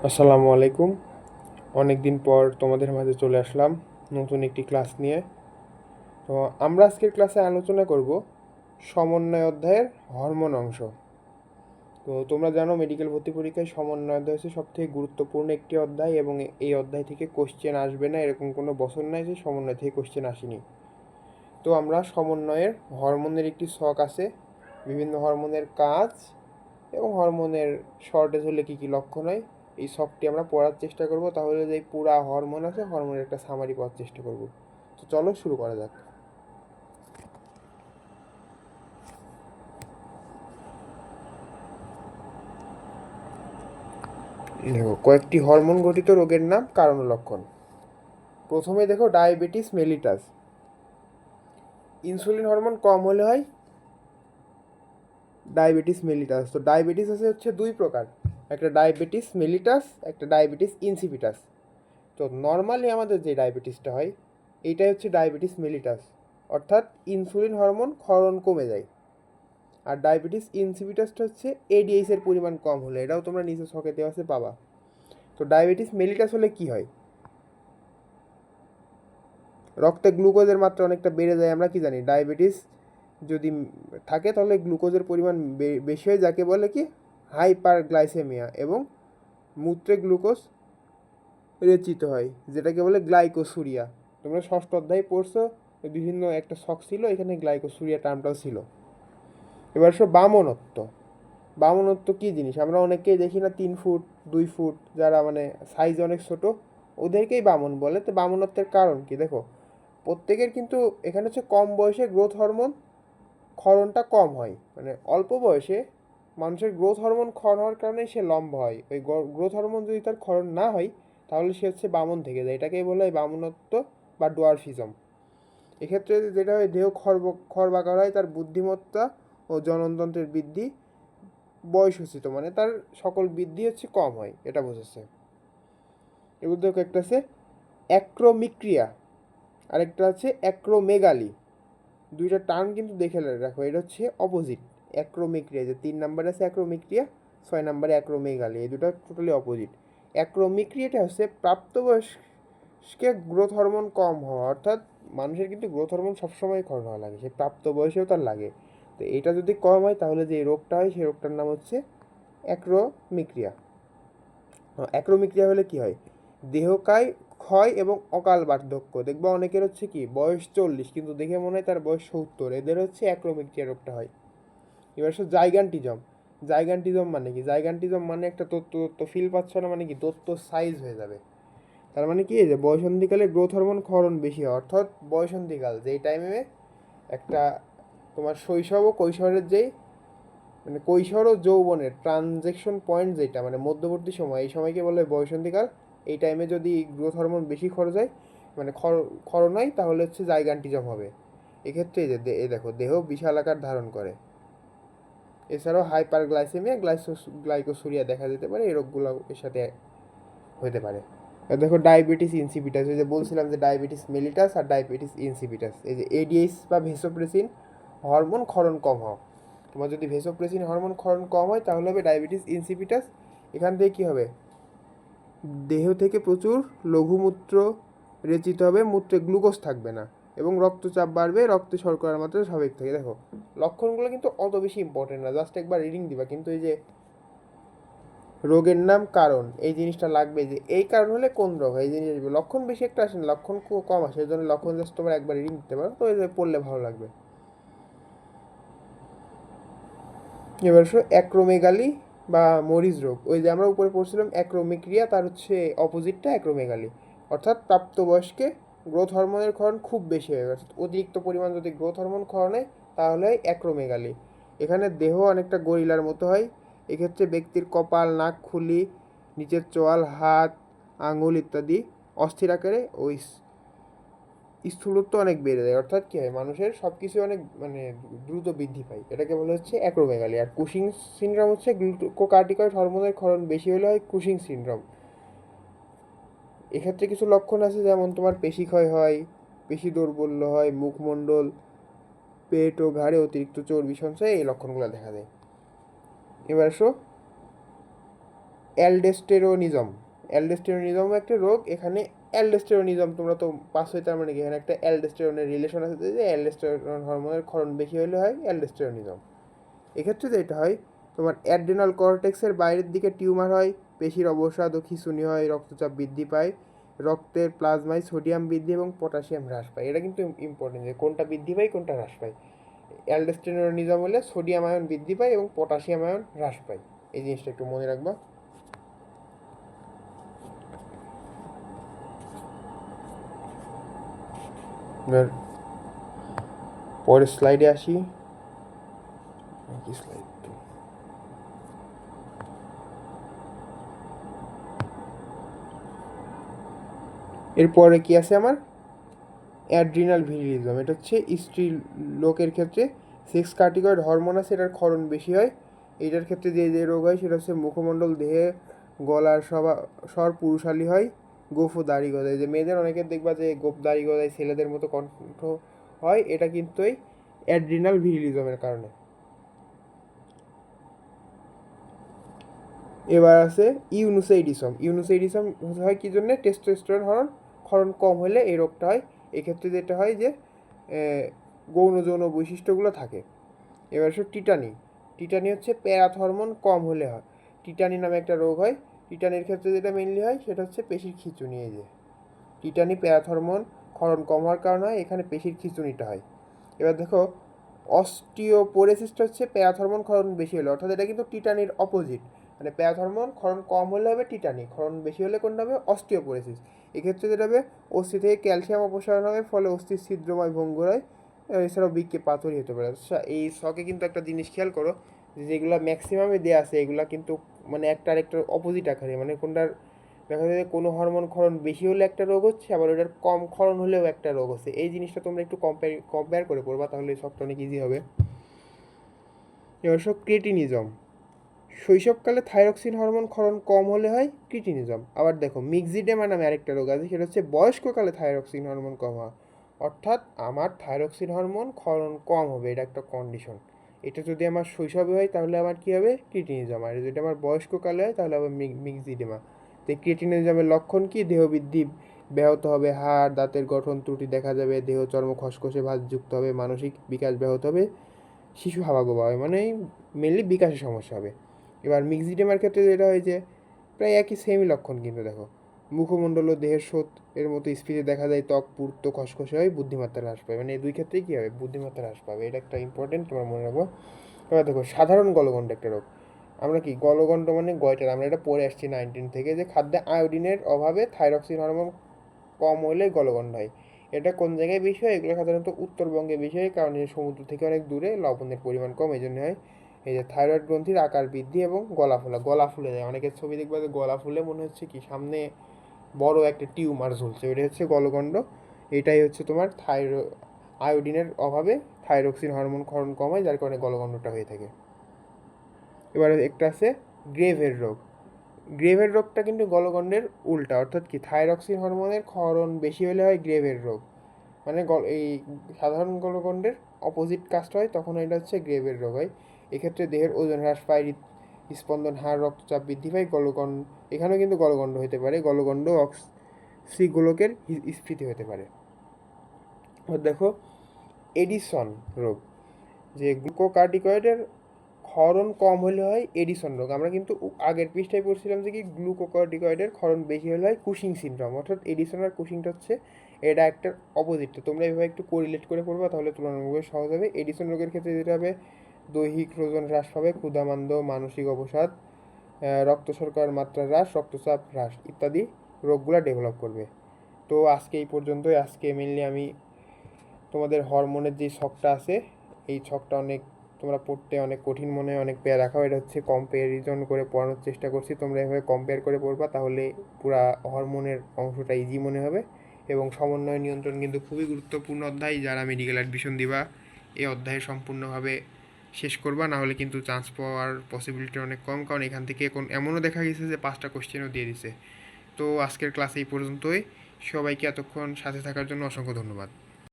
আসসালামু আলাইকুম। অনেক দিন পর তোমাদের মাঝে চলে আসলাম নতুন একটি ক্লাস নিয়ে। তো আমরা আজকের ক্লাসে আলোচনা করব সমন্বয় অধ্যায়ের হরমোন অংশ। তো তোমরা জানো মেডিকেল ভর্তি পরীক্ষায় সমন্বয় অধ্যায় হচ্ছে সবথেকে গুরুত্বপূর্ণ একটি অধ্যায়, এবং এই অধ্যায় থেকে কোশ্চেন আসবে না এরকম কোনো বছর নাই যে সমন্বয় থেকে কোশ্চেন আসেনি। তো আমরা সমন্বয়ের হরমোনের একটি ছক আছে, বিভিন্ন হরমোনের কাজ এবং হরমোনের শর্টেজ হলে কী কী লক্ষণ হয়, এই সবটি আমরা পড়ার চেষ্টা করব। তাহলে যে পুরা হরমোন আছে হরমোনের একটা সামারি পাওয়ার চেষ্টা করব। তো চলো শুরু করা যাক। দেখো, কয়েকটি হরমোন গঠিত রোগের নাম, কারণ ও লক্ষণ। প্রথমে দেখো ডায়াবেটিস মেলিটাস। ইনসুলিন হরমোন কম হলে হয় ডায়াবেটিস মেলিটাস। তো ডায়াবেটিস হচ্ছে দুই প্রকার, একটা ডায়াবেটিস মেলিটাস, একটা ডায়াবেটিস ইনসিপিটাস। তো নর্মালি আমাদের যে ডায়াবেটিসটা হয় এইটাই হচ্ছে ডায়াবেটিস মেলিটাস, অর্থাৎ ইনসুলিন হরমোন ক্ষরণ কমে যায়। আর ডায়াবেটিস ইনসিপিটাসটা হচ্ছে এডিএইচ এর পরিমাণ কম হলে, এটাও তোমরা নিচে ছকে দেওয়া আছে পাবা। তো ডায়াবেটিস মেলিটাস হলে কি হয়? রক্তে গ্লুকোজের মাত্রা অনেকটা বেড়ে যায়। আমরা কি জানি, ডায়াবেটিস যদি থাকে তাহলে গ্লুকোজের পরিমাণ বেশি হয়, যাকে বলে কি হাইপার গ্লাইসেমিয়া, এবং মূত্রে গ্লুকোজ রেচিত হয়, যেটাকে বলে গ্লাইকোসুরিয়া। তোমরা ষষ্ঠ অধ্যায়ে পড়ছো, বিভিন্ন একটা ছক ছিল, এখানে গ্লাইকোসুরিয়া টার্মটাও ছিল। এবার সব বামনত্ব। বামনত্ব কী জিনিস? আমরা অনেকেই দেখি না 3 ফুট 2 ফুট, যারা মানে সাইজ অনেক ছোট, ওদেরকেই বামন বলে। তো বামনত্বের কারণ কি? দেখো, প্রত্যেকের কিন্তু এখানে হচ্ছে কম বয়সে গ্রোথ হরমোন ক্ষরণটা কম হয়, মানে অল্প বয়সে মানুষের গ্রোথ হরমোন ক্ষরণ হওয়ার কারণে সে লম্বা হয়। ওই গ্রোথ হরমোন যদি তার ক্ষরণ না হয় তাহলে সে হচ্ছে বামন থেকে যায়। এটাকেই বলা হয় বামনত্ব বা ডোয়ার্ফিজম। এক্ষেত্রে যেটা হয়, দেহ খর্বাকার হয়, তার বুদ্ধিমত্তা ও জননতন্ত্রের বৃদ্ধি বয়সোচিত, মানে তার সকল বৃদ্ধি হচ্ছে কম হয়, এটা বোঝাচ্ছে। এর মধ্যে একটা আছে অ্যাক্রোমিক্রিয়া, আরেকটা আছে অ্যাক্রোমেগালি। দুইটা টার্ম কিন্তু দেখে রাখো, এটা হচ্ছে অপোজিট। অ্যাক্রোমিক্রিয়া, যে 3 নম্বরে আছে অ্যাক্রোমিক্রিয়া, 6 নম্বরে অ্যাক্রোমেগালি, এই দুটো টোটালি অপোজিট। অ্যাক্রোমিক্রিয়াটা হচ্ছে প্রাপ্তবয়স্কে গ্রোথ হরমোন কম হওয়া, অর্থাৎ মানুষের কিন্তু গ্রোথ হরমোন সবসময় কম হওয়া লাগে, সে প্রাপ্ত বয়সেও তার লাগে। তো এটা যদি কম হয় তাহলে যে রোগটা হয় সেই রোগটার নাম হচ্ছে অ্যাক্রোমিক্রিয়া। অ্যাক্রোমিক্রিয়া হলে কি হয়? দেহকায় ক্ষয় এবং অকাল বার্ধক্য। দেখবা অনেকের হচ্ছে কি বয়স 40 কিন্তু দেখে মনে হয় তার বয়স 70, এদের হচ্ছে অ্যাক্রোমিক্রিয়া রোগটা হয়। এবার হচ্ছে জাইগান্টিজম। জাইগান্টিজম মানে কি? জাইগান্টিজম মানে একটা তত্ত্ব ফিল পাচ্ছ না, মানে কি তত্ত্ব সাইজ হয়ে যাবে। তার মানে কি, যে বয়সন্ধিকালে গ্রোথ হরমোন ক্ষরণ বেশি হয়, অর্থাৎ বয়সন্ধিকাল যেই টাইমে একটা তোমার শৈশব ও কৈশোরের যেই মানে কৈশোর ও যৌবনের ট্রানজেকশন পয়েন্ট, যেটা মানে মধ্যবর্তী সময়, এই সময়কে বলে বয়সন্ধিকাল। এই টাইমে যদি গ্রোথ হরমোন বেশি খরচ হয়, মানে ক্ষরণ হয়, তাহলে হচ্ছে জাইগান্টিজম হবে। এক্ষেত্রে এই যে দেখো, দেহ বিশাল আকার ধারণ করে। এছাড়াও হাইপার গ্লাইসেমিয়া, গ্লাইকোসুরিয়া দেখা যেতে পারে, এই রোগগুলো এর সাথে হতে পারে। আর দেখো ডায়াবেটিস ইনসিপিটাস, এই যে বলছিলাম যে ডায়াবেটিস মেলিটাস আর ডায়াবেটিস ইনসিপিটাস, এই যে এডিএইচ বা ভেসোপ্রেসিন হরমোন ক্ষরণ কম হওয়া। তোমার যদি ভেসোপ্রেসিন হরমোন ক্ষরণ কম হয় তাহলে হবে ডায়াবেটিস ইনসিপিটাস। এখান থেকে কী হবে? দেহ থেকে প্রচুর লঘুমূত্র রেচিত হবে, মূত্রে গ্লুকোজ থাকবে না, এবং রক্তচাপ বাড়বে, রক্তে শর্করার মাত্রা স্বাভাবিক থাকে। দেখো, লক্ষণগুলো কিন্তু অত বেশি ইম্পর্টেন্ট না, জাস্ট একবার রিডিং দিবা। কিন্তু এই যে রোগের নাম, কারণ, এই জিনিসটা লাগবে, যে এই কারণ হলে কোন রোগ হয়, এই জিনিস লক্ষণ বেশি একটা আসে না, লক্ষণ কম আসে, এই জন্য লক্ষণ জাস্ট তোমার একবার রিডিং দিতে পারো, তো এই পড়লে ভালো লাগবে। এবার অ্যাক্রোমেগালি বা মরিজ রোগ। ওই যে আমরা উপরে পড়ছিলাম অ্যাক্রোমিক্রিয়া, তার হচ্ছে অপোজিটটা অ্যাক্রোমেগালি, অর্থাৎ প্রাপ্তবয়স্কে গ্রোথ হরমোনের ক্ষরণ খুব বেশি হয়ে গেছে, অতিরিক্ত পরিমাণ যদি গ্রোথ হরমোন ক্ষরণ হয় তাহলে হয় অ্যাক্রোমেগালি। এখানে দেহ অনেকটা গরিলার মতো হয়। এক্ষেত্রে ব্যক্তির কপাল, নাক, খুলি, নিচের চোয়াল, হাত, আঙুল ইত্যাদি অস্থির আকারে ওই স্থূলত্ব অনেক বেড়ে যায়, অর্থাৎ কী হয়, মানুষের সব কিছু অনেক মানে দ্রুত বৃদ্ধি পায়, এটাকে বলা হচ্ছে অ্যাক্রোমেগালি। আর কুশিং সিনড্রোম হচ্ছে গ্লুকোকার্টিকয়েড হরমোনের ক্ষরণ বেশি হলে হয় কুশিং সিনড্রোম। এক্ষেত্রে কিছু লক্ষণ আছে, যেমন তোমার পেশিক্ষয় হয়, পেশি দৌর্বল্য হয়, মুখমণ্ডল, পেট ও ঘাড়ে অতিরিক্ত চর্বি সঞ্চয়, এই লক্ষণগুলো দেখা যায়। এবার অ্যালডোস্টেরোনিজম। অ্যালডোস্টেরোনিজম একটা রোগ। এখানে অ্যালডোস্টেরোনিজম তোমরা তো পাঁচশো, তার মানে কি এখানে একটা অ্যালডোস্টেরনের রিলেশন আছে, যে অ্যালডোস্টেরন হরমোনের ক্ষরণ বেশি হলে হয় অ্যালডোস্টেরোনিজম। এক্ষেত্রে যেটা হয়, তোমার অ্যাড্রেনাল কর্টেক্সের বাইরের দিকে টিউমার হয়, পেশির অবসাদ ও খিঁচুনি হয়, রক্তচাপ বৃদ্ধি পায়, রক্তের প্লাজমায় সোডিয়াম বৃদ্ধি এবং পটাশিয়াম হ্রাস পায়। এটা কিন্তু ইম্পর্টেন্ট, যে কোনটা বৃদ্ধি পায় কোনটা হ্রাস পায়। অ্যালডোস্টেরোনিজম হলে সোডিয়াম আয়ন বৃদ্ধি পায় এবং পটাশিয়াম আয়ন হ্রাস পায়। এই জিনিসটা একটু মনে রাখবা। এবার পরের স্লাইডে আসি। স্লাইড এরপরে কি আছে আমার, অ্যাড্রিনাল ভিরিলিজম। এটা হচ্ছে স্ত্রী লোকের ক্ষেত্রে সেক্স কার্টিকয়েড হরমোন আছে, এটার ক্ষরণ বেশি হয়। এটার ক্ষেত্রে যে যে রোগ হয় সেটা হচ্ছে মুখমণ্ডল, দেহে গলার স্বর পুরুষালী হয়, গোফ ও দাড়ি গজায়। যে মেয়েদের অনেকের দেখবা যে গোপ দাড়ি গজায়, ছেলেদের মতো কণ্ঠ হয়, এটা কিন্তু এই অ্যাড্রিনাল ভিরিলিজমের কারণে। এবার আছে ইউনুসাইডিসম। ইউনুসাইডিসম হয় কি জন্য, টেস্টোস্টেরন হরমোন ক্ষরণ কম হলে এই রোগটা হয়। এক্ষেত্রে যেটা হয় যে গৌণ যৌন বৈশিষ্ট্যগুলো থাকে। এবার হচ্ছে টিটানি। টিটানি হচ্ছে প্যারাথ হরমোন কম হলে হয়। টিটানি নামে একটা রোগ হয়। টিটানির ক্ষেত্রে যেটা মেনলি হয় সেটা হচ্ছে পেশির খিঁচুনি। এই যে টিটানি প্যারাথ হরমোন ক্ষরণ কম হওয়ার কারণে হয়, এখানে পেশির খিঁচুনিটা হয়। এবার দেখো, অস্টিওপোরোসিসটা হচ্ছে প্যারাথ হরমোন ক্ষরণ বেশি হলে, অর্থাৎ এটা কিন্তু টিটানির অপোজিট। মানে প্যারাথ হরমোন ক্ষরণ কম হলে হবে টিটানি, ক্ষরণ বেশি হলে কোনটা হবে, অস্টিওপোরোসিস। এক্ষেত্রে যেটা হবে, অস্থি থেকে ক্যালসিয়াম অপসারণ হবে, ফলে অস্থির ছিদ্রময় ভঙ্গুর হয়। এছাড়াও বৃক্কে পাথরই হতে পারে। আচ্ছা, এই শখে কিন্তু একটা জিনিস খেয়াল করো, যেগুলো ম্যাক্সিমামে দেওয়া আছে এগুলো কিন্তু মানে একটা আরেকটার অপোজিট আকারে, মানে কোনটার দেখা যায় কোনো হরমোন ক্ষরণ বেশি হলে একটা রোগ হচ্ছে, আবার ওটার কম ক্ষরণ হলেও একটা রোগ হচ্ছে। এই জিনিসটা তোমরা একটু কম্পেয়ার করে পড়বা, তাহলে সবটা অনেক ইজি হবে। এবার সব ক্রিটিনিজম। শৈশবকালে থাইরক্সিন হরমোন ক্ষরণ কম হলে হয় ক্রিটিনিজম। আবার দেখো, মিক্সিডেমা নামে আরেকটা রোগ আছে, সেটা হচ্ছে বয়স্ককালে থাইরক্সিন হরমোন কম হওয়া। অর্থাৎ আমার থাইরক্সিন হরমোন ক্ষরণ কম হবে, এটা একটা কন্ডিশন। এটা যদি আমার শৈশবে হয় তাহলে আমার কী হবে, ক্রিটিনিজম। আর যদি আমার বয়স্ককালে হয় তাহলে হবে মিক্সিডেমা। তো ক্রিটিনিজমের লক্ষণ কি, দেহবৃদ্ধি ব্যাহত হবে, হাড় দাঁতের গঠন ত্রুটি দেখা যাবে, দেহ চর্ম খসখসে ভাঁজযুক্ত হবে, মানসিক বিকাশ ব্যাহত হবে, শিশু হাবাগোবা হবে, মানে মেনলি বিকাশের সমস্যা হবে। এবার মিক্সিডেমার ক্ষেত্রে যেটা হয় যে প্রায় একই সেমই লক্ষণ, কিন্তু দেখো মুখমণ্ডল ও দেহের স্রোত এর মতো স্ফীতি দেখা যায়, ত্বক পুড়ত খসখসে হয়, বুদ্ধিমত্তা হ্রাস পাবে। মানে এই দুই ক্ষেত্রেই কী হবে, বুদ্ধিমত্তা হ্রাস পাবে। এটা একটা ইম্পর্টেন্ট, তোমার মনে রাখবো। এবার দেখো, সাধারণ গলগণ্ড একটা রোগ। আমরা কি গলগণ্ড মানে গয়টার, আমরা এটা পড়ে আসছি 19 থেকে, যে খাদ্যে আয়োডিনের অভাবে থাইরক্সিন হরমোন কম হলে গলগণ্ড হয়। এটা কোন জায়গায় বেশি হয়, এগুলো সাধারণত উত্তরবঙ্গে বেশি হয়, কারণ সমুদ্র থেকে অনেক দূরে, লবণের পরিমাণ কম, এই জন্য হয়। এই যে থাইরয়েড গ্রন্থির আকার বৃদ্ধি এবং গলা ফুলে যায়। অনেকের ছবি দেখবে যে গলা ফুলে মনে হচ্ছে কি সামনে বড় একটা টিউমার ঝুলছে, ওইটা হচ্ছে গলগণ্ড। এটাই হচ্ছে তোমার আয়োডিনের অভাবে থাইরক্সিন হরমোন ক্ষরণ কম হয়, যার কারণে গলগণ্ডটা হয়ে থাকে। এবারে একটা আছে গ্রেভের রোগ। গ্রেভের রোগটা কিন্তু গলগণ্ডের উল্টা, অর্থাৎ কি থাইরক্সিন হরমোনের ক্ষরণ বেশি হলে হয় গ্রেভের রোগ। মানে এই সাধারণ গলগণ্ডের অপোজিট কাজটা হয়, তখন এটা হচ্ছে গ্রেভের রোগ হয়। এক্ষেত্রে দেহের ওজন হ্রাস পায়, স্পন্দন, হাড়, রক্তচাপ বৃদ্ধি পায়, গলগণ্ড, এখানেও কিন্তু গলগণ্ড হতে পারে, গলগণ্ড অক্সিগোলকের স্ফীতি হতে পারে। দেখো, এডিসন রোগ, যে গ্লুকোকার্টিকয়েডের ক্ষরণ কম হলে হয় এডিসন রোগ। আমরা কিন্তু আগের পৃষ্ঠায় পড়ছিলাম যে কি গ্লুকোকর্টিকয়েডের ক্ষরণ বেশি হলে হয় কুশিং সিনড্রোম, অর্থাৎ এডিসন আর কুশিংটা হচ্ছে এটা একটা অপোজিট। তোমরা এইভাবে একটু কোরিলেট করে পড়বা, তাহলে তুলনামূলক সহজ হবে। এডিসন রোগের ক্ষেত্রে যেটা হবে, দৈহিক ওজন হ্রাস পাবে, ক্ষুধামান্দ্য, মানসিক অবসাদ, রক্ত শর্করার মাত্রা হ্রাস, রক্তচাপ হ্রাস ইত্যাদি রোগগুলো ডেভেলপ করবে। তো আজকে এই পর্যন্তই। আজকে মেনলি আমি তোমাদের হরমোনের যে ছকটা আছে, এই ছকটা অনেক তোমরা পড়তে অনেক কঠিন মনে হয়, অনেক পেয়ে রাখাও, এটা হচ্ছে কম্প্যারিজন করে পড়ানোর চেষ্টা করছি। তোমরা এভাবে কম্পেয়ার করে পড়বা, তাহলে পুরা হরমোনের অংশটা ইজি মনে হবে। এবং সমন্বয় নিয়ন্ত্রণ কিন্তু খুবই গুরুত্বপূর্ণ অধ্যায়, যারা মেডিকেল অ্যাডমিশন দিবা এই অধ্যায়ে সম্পূর্ণভাবে শেষ করবা, না হলে কিন্তু চান্স পাওয়ার পসিবিলিটি অনেক কম, কারণ এখান থেকে এমনও দেখা গেছে যে 5টা কোশ্চেনও দিয়ে দিছে। তো আজকের ক্লাস এই পর্যন্তই। সবাইকে এতক্ষণ সাথে থাকার জন্য অসংখ্য ধন্যবাদ।